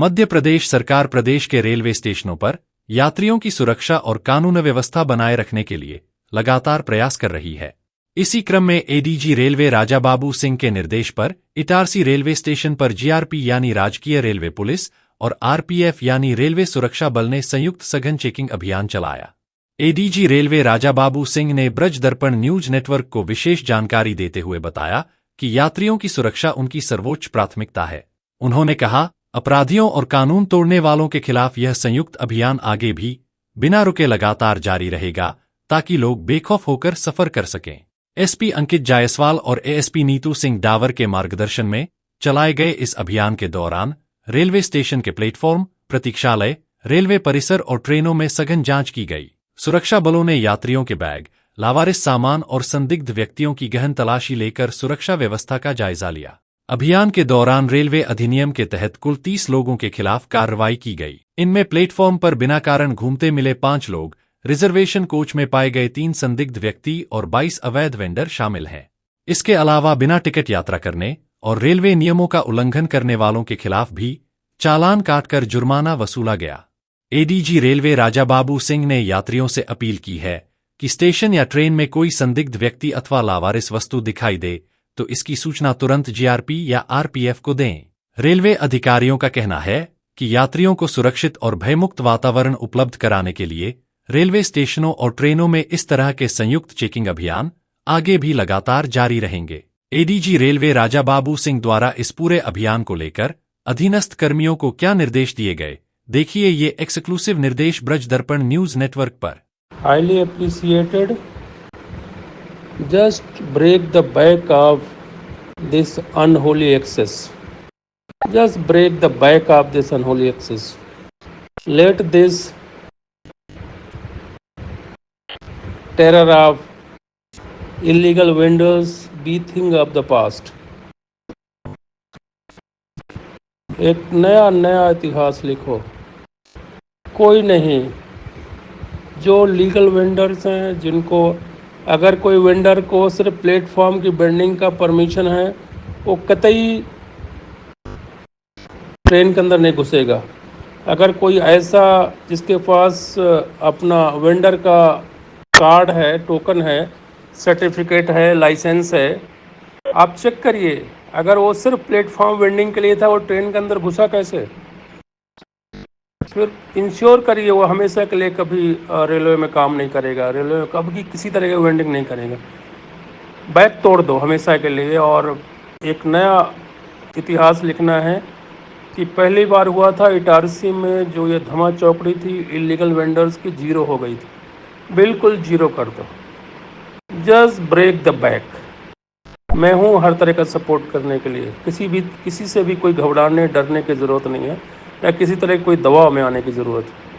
मध्य प्रदेश सरकार प्रदेश के रेलवे स्टेशनों पर यात्रियों की सुरक्षा और कानून व्यवस्था बनाए रखने के लिए लगातार प्रयास कर रही है। इसी क्रम में एडीजी रेलवे राजा बाबू सिंह के निर्देश पर इटारसी रेलवे स्टेशन पर जीआरपी यानी राजकीय रेलवे पुलिस और आरपीएफ यानी रेलवे सुरक्षा बल ने संयुक्त सघन चेकिंग अभियान चलाया। एडीजी रेलवे राजा बाबू सिंह ने ब्रज दर्पण न्यूज नेटवर्क को विशेष जानकारी देते हुए बताया कि यात्रियों की सुरक्षा उनकी सर्वोच्च प्राथमिकता है। उन्होंने कहा, अपराधियों और कानून तोड़ने वालों के खिलाफ यह संयुक्त अभियान आगे भी बिना रुके लगातार जारी रहेगा ताकि लोग बेखौफ होकर सफर कर सकें। एसपी अंकित जायसवाल और एएसपी नीतू सिंह डावर के मार्गदर्शन में चलाए गए इस अभियान के दौरान रेलवे स्टेशन के प्लेटफॉर्म, प्रतीक्षालय, रेलवे परिसर और ट्रेनों में सघन जांच की गई। सुरक्षा बलों ने यात्रियों के बैग, लावारिस सामान और संदिग्ध व्यक्तियों की गहन तलाशी लेकर सुरक्षा व्यवस्था का जायजा लिया। अभियान के दौरान रेलवे अधिनियम के तहत कुल 30 लोगों के खिलाफ कार्रवाई की गई। इनमें प्लेटफॉर्म पर बिना कारण घूमते मिले 5 लोग, रिजर्वेशन कोच में पाए गए 3 संदिग्ध व्यक्ति और 22 अवैध वेंडर शामिल हैं। इसके अलावा बिना टिकट यात्रा करने और रेलवे नियमों का उल्लंघन करने वालों के खिलाफ भी चालान काटकर जुर्माना वसूला गया। एडीजी रेलवे राजा बाबू सिंह ने यात्रियों से अपील की है कि स्टेशन या ट्रेन में कोई संदिग्ध व्यक्ति अथवा लावारिस वस्तु दिखाई दे तो इसकी सूचना तुरंत जीआरपी या आरपीएफ को दें। रेलवे अधिकारियों का कहना है कि यात्रियों को सुरक्षित और भयमुक्त वातावरण उपलब्ध कराने के लिए रेलवे स्टेशनों और ट्रेनों में इस तरह के संयुक्त चेकिंग अभियान आगे भी लगातार जारी रहेंगे। एडीजी रेलवे राजा बाबू सिंह द्वारा इस पूरे अभियान को लेकर अधीनस्थ कर्मियों को क्या निर्देश दिए गए, देखिए ये एक्सक्लूसिव निर्देश ब्रज दर्पण न्यूज नेटवर्क पर। Highly appreciated. Just break the back of this unholy excess. Just break the back of this unholy excess. Let this terror of illegal vendors be thing of the past. एक नया इतिहास लिखो। कोई नहीं, जो legal vendors हैं, जिनको अगर कोई वेंडर को सिर्फ प्लेटफॉर्म की वेंडिंग का परमिशन है, वो कतई ट्रेन के अंदर नहीं घुसेगा। अगर कोई ऐसा जिसके पास अपना वेंडर का कार्ड है, टोकन है, सर्टिफिकेट है, लाइसेंस है, आप चेक करिए। अगर वो सिर्फ प्लेटफॉर्म वेंडिंग के लिए था, वो ट्रेन के अंदर घुसा कैसे? फिर इंश्योर करिए वो हमेशा के लिए कभी रेलवे में काम नहीं करेगा, रेलवे में कभी किसी तरह की वेंडिंग नहीं करेगा। बैग तोड़ दो हमेशा के लिए। और एक नया इतिहास लिखना है कि पहली बार हुआ था इटारसी में जो ये धमा चौकड़ी थी, इलीगल वेंडर्स की 0 हो गई थी। बिल्कुल 0 कर दो। Just break the back. मैं हूँ हर तरह का सपोर्ट करने के लिए। किसी से भी कोई घबराने डरने की ज़रूरत नहीं है या किसी तरह की कोई दबाव में आने की ज़रूरत है।